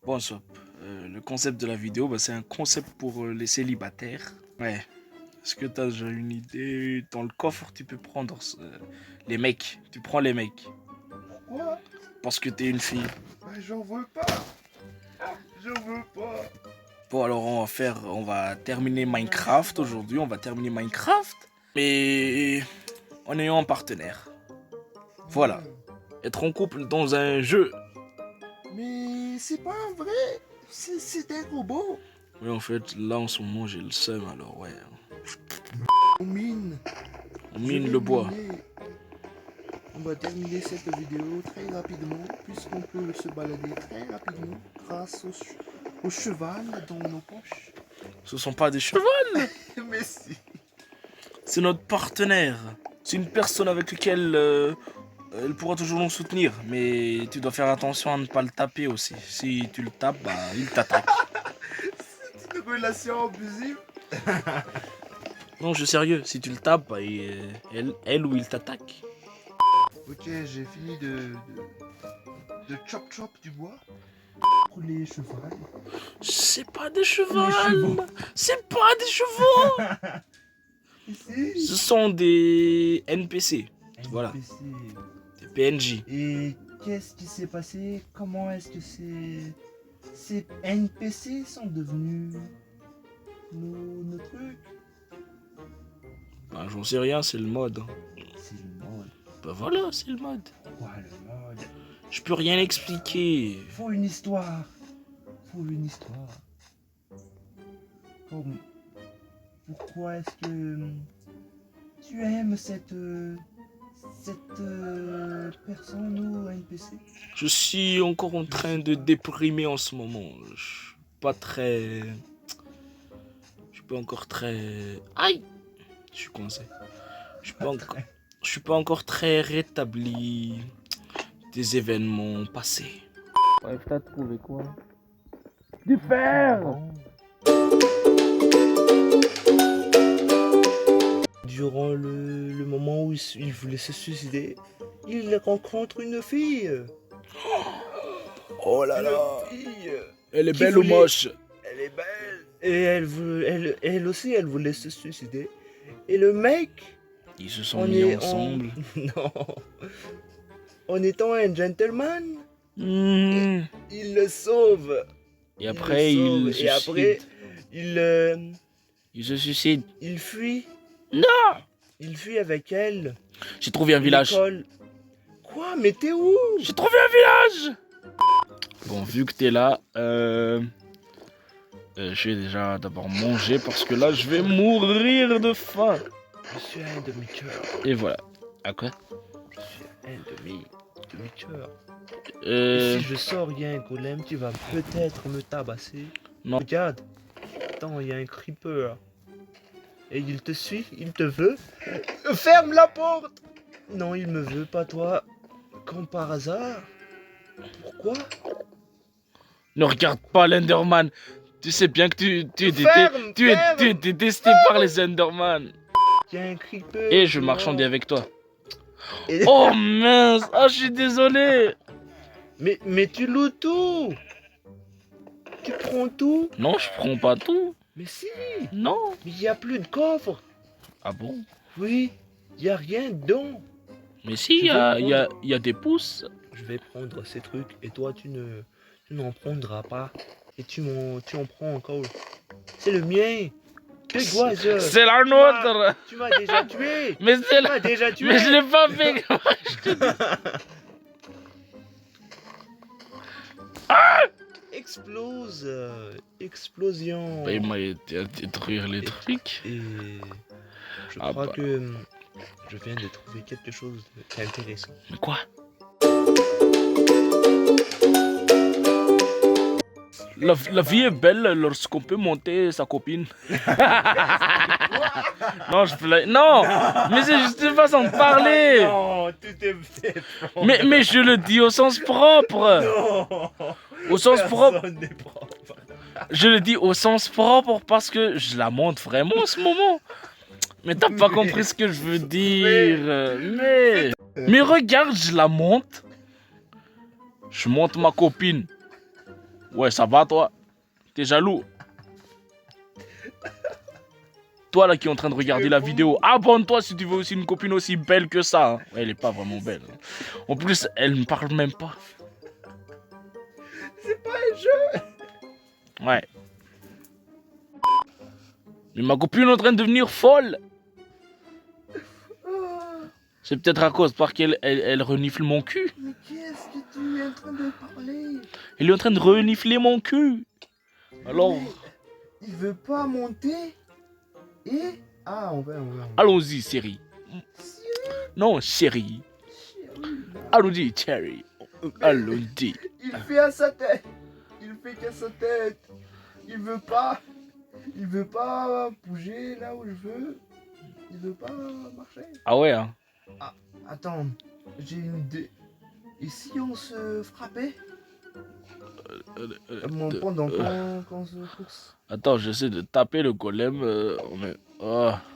Bon, Sop, le concept de la vidéo, c'est un concept pour les célibataires. Ouais. Est-ce que tu as déjà une idée? Dans le coffre, tu peux prendre les mecs. Tu prends les mecs. Pourquoi? Parce que t'es une fille. J'en veux pas. J'en veux pas. Bon, alors on va terminer Minecraft aujourd'hui. On va terminer Minecraft. Mais en ayant un partenaire. Voilà. Être en couple dans un jeu. Mais c'est pas un vrai. C'est un robot. Mais en fait, là en ce moment, j'ai le seum, alors ouais. On mine. On mine le bois. On va terminer cette vidéo très rapidement, puisqu'on peut se balader très rapidement grâce au cheval dans nos poches. Ce sont pas des chevaux, Mais si. c'est notre partenaire. C'est une personne avec laquelle elle pourra toujours nous soutenir. Mais tu dois faire attention à ne pas le taper aussi. Si tu le tapes, il t'attaque. C'est une relation abusive. Non, je suis sérieux. Si tu le tapes, elle ou il t'attaque. Ok, j'ai fini de chop du bois. Pour les chevaux. C'est pas des chevaux. chevaux. C'est pas des chevaux. Ici. Ce sont des NPC. Voilà. NPC. Des PNJ. Et qu'est-ce qui s'est passé? Comment est-ce que ces NPC sont devenus nos trucs? J'en sais rien, c'est le mode. C'est le mode. Voilà, c'est le mode. Quoi le mode? Je peux rien expliquer. Faut une histoire. Faut une histoire. Pourquoi est-ce que tu aimes cette personne ou NPC? Je suis encore en train de déprimer en ce moment. Je suis pas très... Je suis pas encore très... Aïe! Je suis coincé. Je suis pas encore très rétabli des événements passés. Ouais, t'as trouvé quoi? Du fer! Durant le moment où il voulait se suicider, il rencontre une fille. Oh là là! Une fille. Elle est Qui belle ou voulait- moche? Elle est belle. Et elle aussi, elle voulait se suicider. Et le mec, Ils se sont mis ensemble. Non. En étant un gentleman, Mmh. il le sauve. Et après, il se Et après, il se suicide. il fuit. Non! Il fuit avec elle. J'ai trouvé un village. L'école. Quoi? Mais t'es où? J'ai trouvé un village! Bon, vu que t'es là, je vais déjà d'abord manger parce que là, je vais mourir de faim. Je suis un demi-cœur. Et voilà. À quoi? Je suis un demi-cœur. Euh... Si je sors, il y a un golem qui va peut-être me tabasser. Non. Regarde. Attends, il y a un creeper. Et il te suit, il te veut. Ferme la porte! Non, il me veut pas toi. Comme par hasard. Pourquoi? Ne regarde pas l'Enderman. Tu sais bien que tu es détesté par les Enderman. Il y a un creeper. Et je marchandais avec toi. Et- Oh mince! Ah, je suis désolé! Mais tu loues tout! Tu prends tout? Non, je prends pas tout. Mais si! Non. Mais il n'y a plus de coffre! Ah bon? Oui, il n'y a rien dedans! Mais si, il y a des pouces. Je vais prendre ces trucs et toi tu n'en prendras pas. Et tu en prends encore. C'est le mien! Que dois-je? C'est la nôtre! Tu m'as déjà tué! Mais c'est Tu la... m'as déjà tué! Mais je l'ai pas fait! Explose! Explosion! Bah, il m'a aidé à détruire les trucs. Et je Ah crois bah. que je viens de trouver quelque chose d'intéressant. Mais quoi? La vie est belle lorsqu'on peut monter sa copine. Non, non, mais c'est juste une façon de parler. Non, tout est fait. Mais je le dis au sens propre. Non! Au sens propre. Personne n'est propre. Je le dis au sens propre parce que je la monte vraiment en ce moment. Mais t'as pas compris ce que je veux dire. Mais regarde, je la monte. Je monte ma copine. Ouais, ça va, toi? T'es jaloux? Toi, là, qui est en train de regarder la vidéo, abonne-toi si tu veux aussi une copine aussi belle que ça. Hein. Ouais, elle est pas vraiment belle. Hein. En plus, elle me parle même pas. C'est pas un jeu. Ouais. Mais ma copine est en train de devenir folle. C'est peut-être à cause parce qu'elle elle renifle mon cul. Mais qu'est-ce que tu es en train de parler? Elle est en train de renifler mon cul. Alors, Mais il veut pas monter. Et... Ah, on va. allons-y, chérie. Non, chérie. Allons-y, chérie. Allons-y. Il fait à sa tête. Il fait qu'à sa tête. Il veut pas bouger là où je veux. Il veut pas marcher. Ah ouais, hein. Ah, attends, j'ai une idée. Et si on se frappait pendant qu'on se course Attends, j'essaie de taper le golem.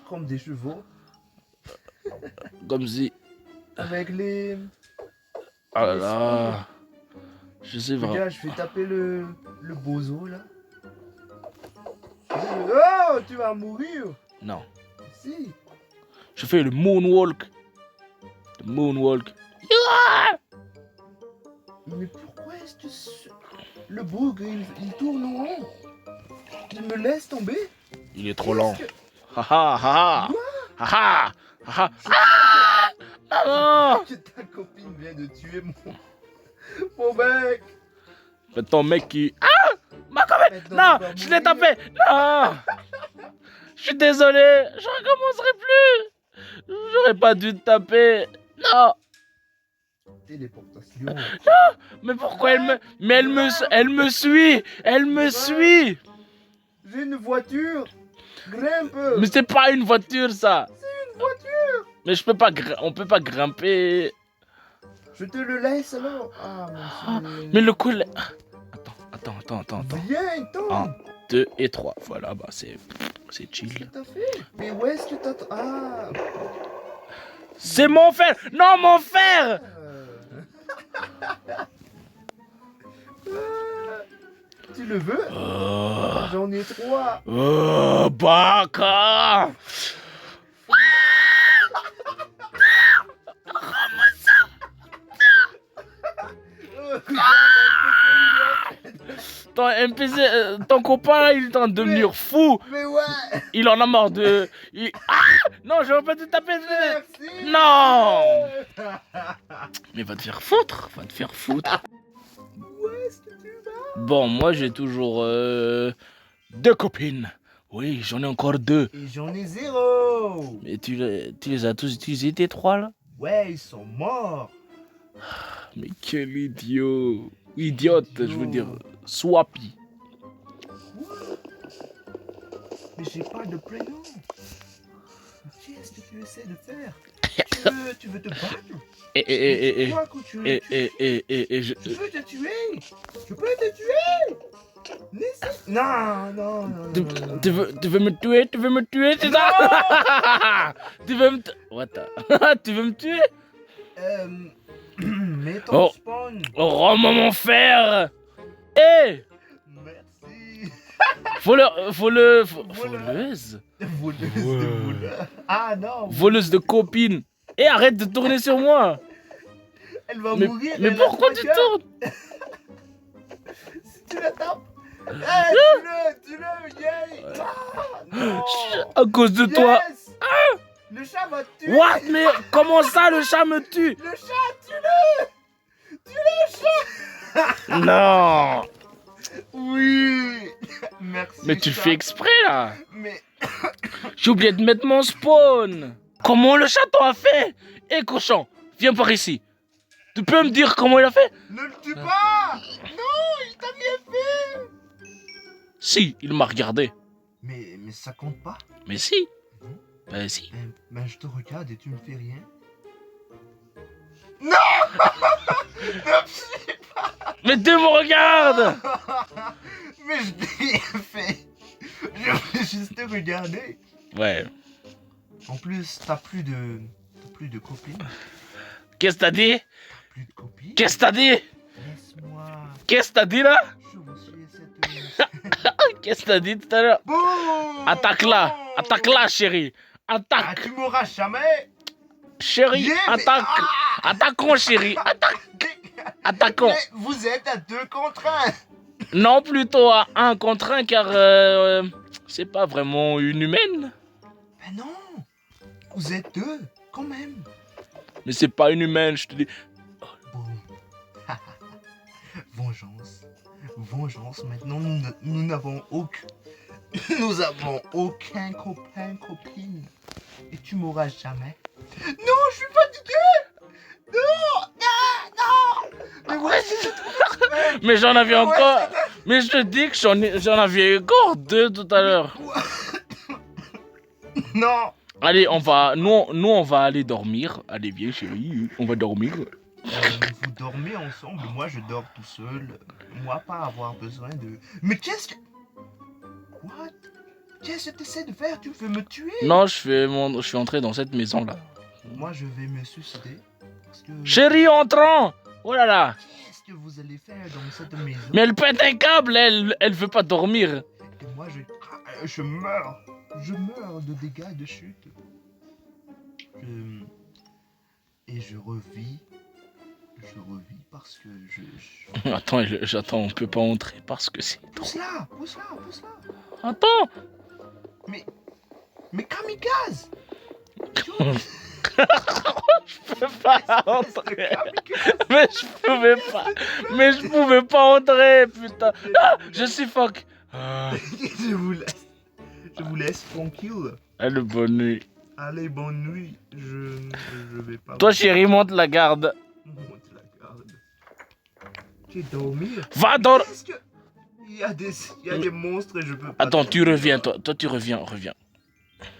comme des chevaux Comme si. avec les... Ah là là. Je sais vraiment. Regarde, je vais taper le bozo là. Oh, tu vas mourir. Non. Si. Je fais le moonwalk. Le moonwalk. Mais pourquoi est-ce que le bougre il tourne en rond? Il me laisse tomber? Il est trop lent. Haha, haha. Haha, haha. Ah, Que ta copine vient de tuer mon mec. ton mec qui. Ah, ma copine. Non, je l'ai tapé. Non. Je suis désolé. Je recommencerai plus. J'aurais pas dû te taper. Non. Téléportation. Mais pourquoi elle me... Mais elle me suit. Elle me suit. J'ai une voiture. Grimpe. Mais c'est pas une voiture, ça. C'est une voiture. Mais je peux pas... On peut pas grimper. Je te le laisse alors. Ah, monsieur. Mais le coup... Attends. Viens, tombe. 1, 2 et 3. Voilà, bah c'est chill. Qu'est-ce que t'as fait? Mais où est-ce que t'as... Ah. C'est mon fer. Non, mon fer. Tu le veux? J'en ai 3. Oh, baka. Ton NPC, ton copain là, il est en train de devenir fou. Mais ouais. Il en a marre de... Ah, non, j'aurais pas dû taper. Merci. Non. Mais va te faire foutre. Où est-ce que tu vas? Bon, moi j'ai toujours 2 copines. Oui, j'en ai encore 2. Et j'en ai 0. Mais tu les as tous utilisés, tes 3 là? Ouais, ils sont morts. Mais quel idiot. Idiote, je veux dire. Swappy. Mais j'ai pas de prénom. Qu'est-ce que tu essaies de faire? Tu veux te battre? Et Quoi que tu veux me tuer? je... Je peux te tuer. Je peux te tuer. Non. Tu veux me tuer, c'est ça? Tu veux me... What the... Tu veux me tuer? Mets ton spawn. Oh, rends-moi mon fer. Hé. Merci. Voleuse. Voleuse de voleur. Ah non. Voleuse de copine. Et arrête de tourner sur moi. Elle va mourir. Mais pourquoi tu tournes? Si tu la tapes. Tue-le, yay. Non. À cause de toi. Ah. Le chat va te tuer. What? Mais comment ça le chat me tue? Le chat, tue-le. Tue-le, chat. Non. Oui. Merci. Mais tu le chat. fais exprès là. Mais... J'ai oublié de mettre mon spawn. Comment le chat a fait? Hé cochon, viens par ici. Tu peux me dire comment il a fait? Ne le tue pas. Non, il t'a rien fait. Si, il m'a regardé. Mais ça compte pas. Mais si. Ben si. Ben je te regarde et tu me fais rien. Non. Mais tu me regardes. Mais je t'ai rien fait. Je voulais juste te regarder. Ouais. En plus, t'as plus de copines. Qu'est-ce que t'as dit? Plus de copines. Qu'est-ce que t'as dit? Laisse-moi. Qu'est-ce que t'as dit là? Je vous suis cette... Qu'est-ce que t'as dit tout à l'heure? Boum! Attaque-la! Boum! Attaque-la, chérie! Ah, Attaque! tu mourras jamais! Chérie, Yeah, mais- attaque! Attaquons, chérie! Attaquons! Mais vous êtes à 2 contre 1! Non, plutôt à 1 contre 1, car c'est pas vraiment une humaine. Ben non! Vous êtes 2, quand même! Mais c'est pas une humaine, je te dis. Boum! Vengeance! Vengeance! Maintenant, nous n'avons aucun... Nous avons aucun copain, copine. Et tu mourras jamais. Non, je suis fatigué! Non! Non! Non! Mais ouais, c'est Mais j'en avais encore. Mais je te dis que j'en avais encore 2 tout à l'heure. Non! Allez, nous on va aller dormir. Allez, viens chérie, on va dormir. Vous dormez ensemble, moi je dors tout seul. Moi pas avoir besoin de... Mais qu'est-ce que... What? Qu'est-ce que tu essaies de faire? Tu veux me tuer? Non, je suis entré dans cette maison là. Moi je vais me suicider. Parce que... Chérie, entrant. Oh là là. Qu'est-ce que vous allez faire dans cette maison? Mais elle pète un câble, elle veut pas dormir. Et moi je meurs. Je meurs de dégâts de chute. Et je revis. Je revis parce que Attends, j'attends, on peut pas entrer parce que c'est... Pousse-la! Pousse-la! Pousse-la! Attends. Mais kamikaze! Je peux pas entrer. Mais je pouvais pas entrer, putain. Ah, je suffoque. Ah. Je vous laisse tranquille. Allez, bonne nuit. Allez, bonne nuit. Je vais pas... Toi, chérie, monte la garde. Monte la garde. Tu es dormir? Va dormir. Qu'est-ce que... Il y a des monstres et je peux pas... Attends, tu dormir. reviens, toi tu reviens.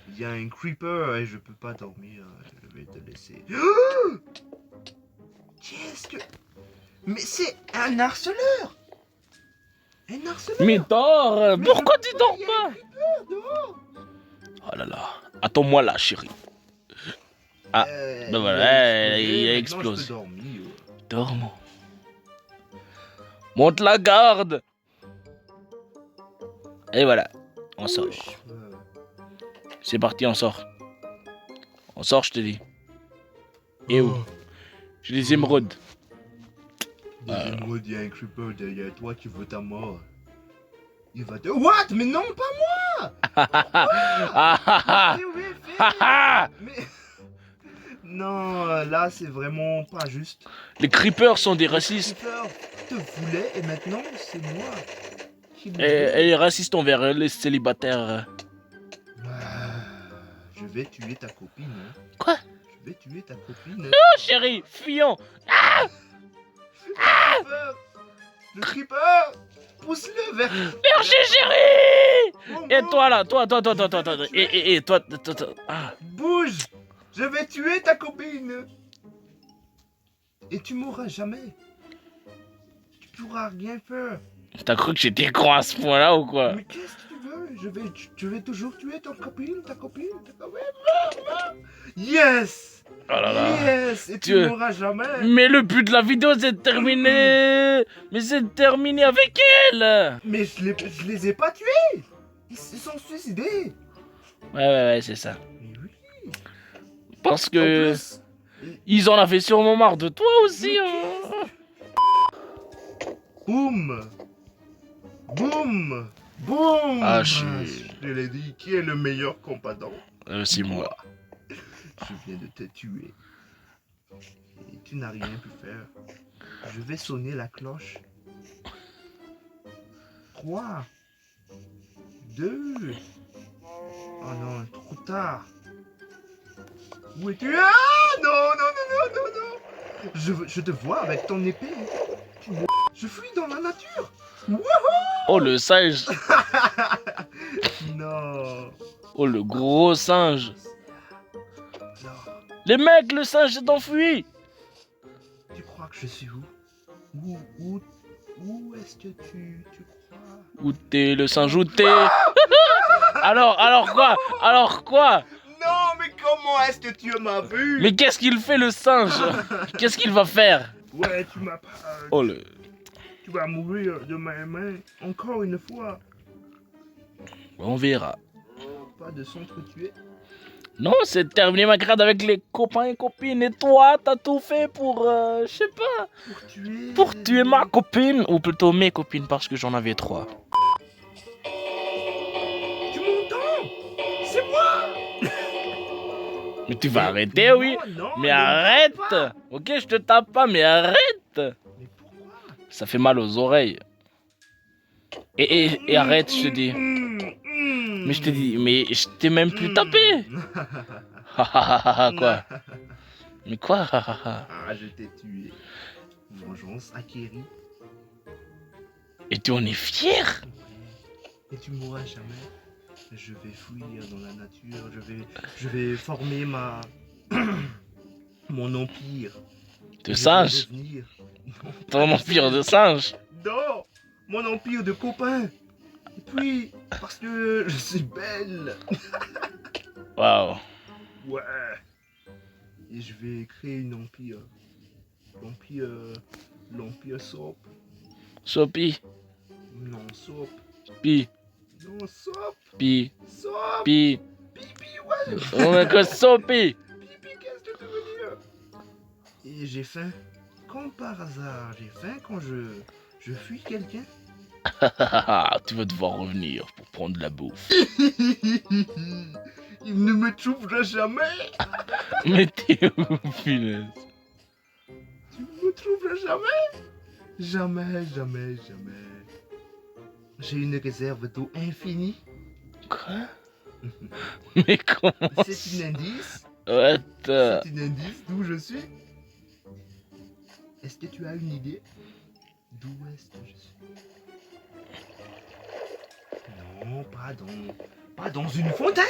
Il y a un creeper et je peux pas dormir. Je vais te laisser. Qu'est-ce que... Mais c'est un harceleur! Un harceleur! Mais dors. Mais Pourquoi je tu peux dors il y a pas? un creeper dehors. Oh là là. Attends-moi là, chérie. Ah, ben voilà, il a explosé. Je peux dormir. Dormons. Monte la garde. Et voilà, on sort. C'est parti, on sort. On sort, je te dis. Et où? J'ai des émeraudes. Des émeraudes, il y a un creeper derrière toi qui veut ta mort. Il va te... What? Mais non, pas moi! Mais... Non, là, c'est vraiment pas juste. Les creepers sont des racistes. Le creeper te voulait et maintenant, c'est moi. Et les racistes envers les célibataires. Je vais tuer ta copine. Hein. Quoi? Je vais tuer ta copine. Non, chérie, fuyons. Le creeper! Pousse-le vers... Merci, chérie. Bon, Et bon. toi là, toi. Et toi. Ah. Bouge! Je vais tuer ta copine! Et tu mourras jamais. Tu pourras rien faire. T'as cru que j'étais con à ce point-là ou quoi? Mais qu'est-ce que tu veux? Je vais toujours tuer ta copine. Yes! Oh là là. Yes! Et tu Dieu. mourras jamais. Mais le but de la vidéo c'est de terminer. Mais c'est de terminer avec elle. Mais je les ai pas tués! Ils se sont suicidés! Ouais, c'est ça. Mais oui! Parce En que plus, ils en avaient sûrement marre de toi aussi. Hein. boum! Boum! Boum! Ah, Je l'ai dit, qui est le meilleur combattant? C'est moi. Je viens de te tuer. Et tu n'as rien pu faire. Je vais sonner la cloche. 3, 2. Oh non, trop tard. Où es-tu? Ah non. Je te vois avec ton épée. Je fuis dans la nature. Oh le singe. Non. Oh le gros singe. Non. Les mecs, le singe s'est enfui. Tu crois que je suis où? Où est-ce que tu crois? Où t'es le singe, où t'es? Alors quoi? Non, mais comment est-ce que tu m'as vu? Mais qu'est-ce qu'il fait le singe? Qu'est-ce qu'il va faire? Ouais, tu m'as pas... Oh le... Tu vas mourir de ma main, encore une fois. On verra. Pas de s'entretuer. Non, c'est terminé ma grade avec les copains et copines. Et toi, t'as tout fait pour, je sais pas, pour tuer ma copine. Ou plutôt mes copines, parce que j'en avais 3. Tu m'entends? C'est moi. Mais tu vas arrêter, oui. Non, Mais ne me arrête. tape pas. Ok, je te tape pas, mais arrête. Mais pourquoi? Ça fait mal aux oreilles. Et arrête, je te dis. Mais je te dis, mais je t'ai même plus tapé. Quoi? Mais quoi? Ah, je t'ai tué. Vengeance acquérie. Et tu en es fier? Et tu mourras jamais. Je vais fuir dans la nature. Je vais former mon empire. De Je vais singe? devenir- Ton empire de singe? Non, mon empire de copains. Et puis, parce que je suis belle. Waouh. Ouais. Et je vais créer une empire. L'empire Soap. Sopi, Non, Soap. pi, Non, Soap. pi, Soap. pi. Pipi, ouais. On est que Sopi. Pipi, qu'est-ce que tu veux dire? Et j'ai faim. Comme par hasard, j'ai faim quand je fuis quelqu'un. Tu vas devoir revenir pour prendre la bouffe. Il ne me trouvera jamais. Mais t'es où, punaise? Tu ne me trouveras jamais. Jamais, jamais, jamais. J'ai une réserve d'eau infinie. Quoi? Mais comment? C'est un indice. What? C'est un indice d'où je suis. Est-ce que tu as une idée d'où est-ce que je suis? Non, pas dans une fontaine.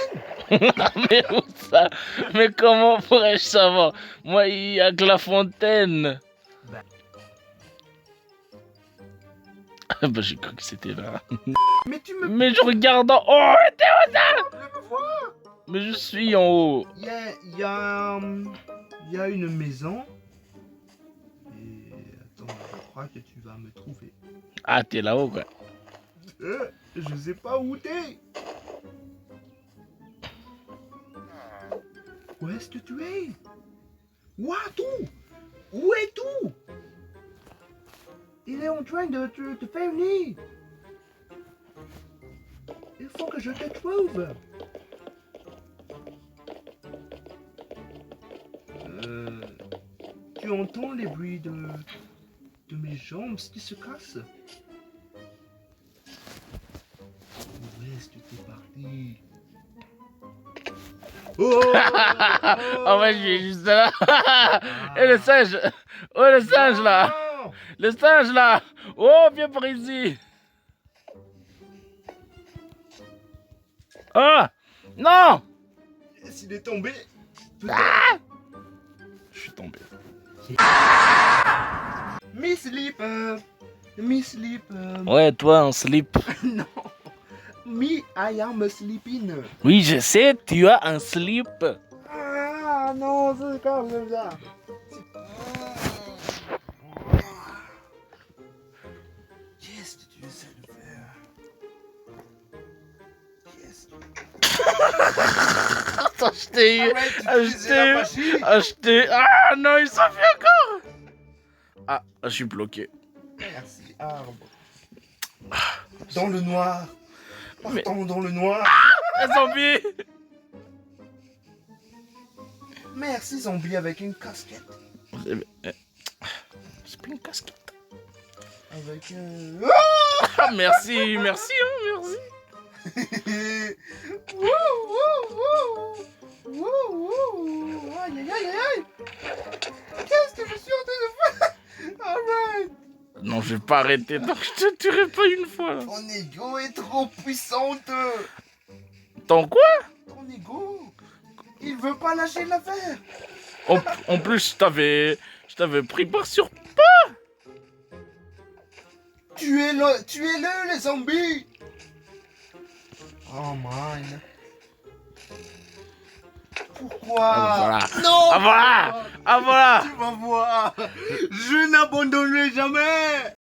Mais où ça? Mais comment pourrais-je savoir? Moi, il y a que la fontaine. Bah, j'ai cru que c'était là. Mais tu me Mais je regarde en haut. me vois. Mais je suis en haut. Il y a une maison. Et attends, je crois que tu vas me trouver. Ah, t'es là-haut, quoi. Je sais pas où t'es. Où est-ce que tu es? What? Où es-tu? Il est en train de te faire venir. Il faut que je te trouve. Tu entends les bruits de mes jambes qui se cassent? Où est-ce que t'es parti? Oh, Oh, ouais, je suis juste là. Et le singe. Oh, le singe, là. Non. Le singe, là. Oh, viens par ici. Ah. Non. S'il est tombé. Je suis tombé. Miss Sleep. Ouais, toi, en slip. Non. Me, I am sleeping. Oui, je sais, tu as un slip. Ah non, c'est comme ça. Qu'est-ce que tu essaies de faire? Qu'est-ce que... Attends, je t'ai eu. Arrête d'utiliser la magie. Acheté. Ah non, il s'en fait encore. Ah, je suis bloqué. Merci, arbre. Dans le noir. Mais- Partons dans le noir. Un zombie. Merci, zombie avec une casquette. C'est pas une casquette. Avec un... Ah, merci, merci, hein, merci. Aïe, aïe, aïe, aïe. Qu'est-ce que je suis en train de faire? Arrête. Non, je vais pas arrêter tant que je te tuerai pas une fois. Ton ego est trop puissante. Ton quoi? Ton ego. Il veut pas lâcher l'affaire. En plus, je t'avais pris par surprise. Tuez-le, les zombies. Oh man. Pourquoi? Ah, voilà. Non. Ah voilà. Ah voilà. Tu vas voir. Je n'abandonnerai jamais.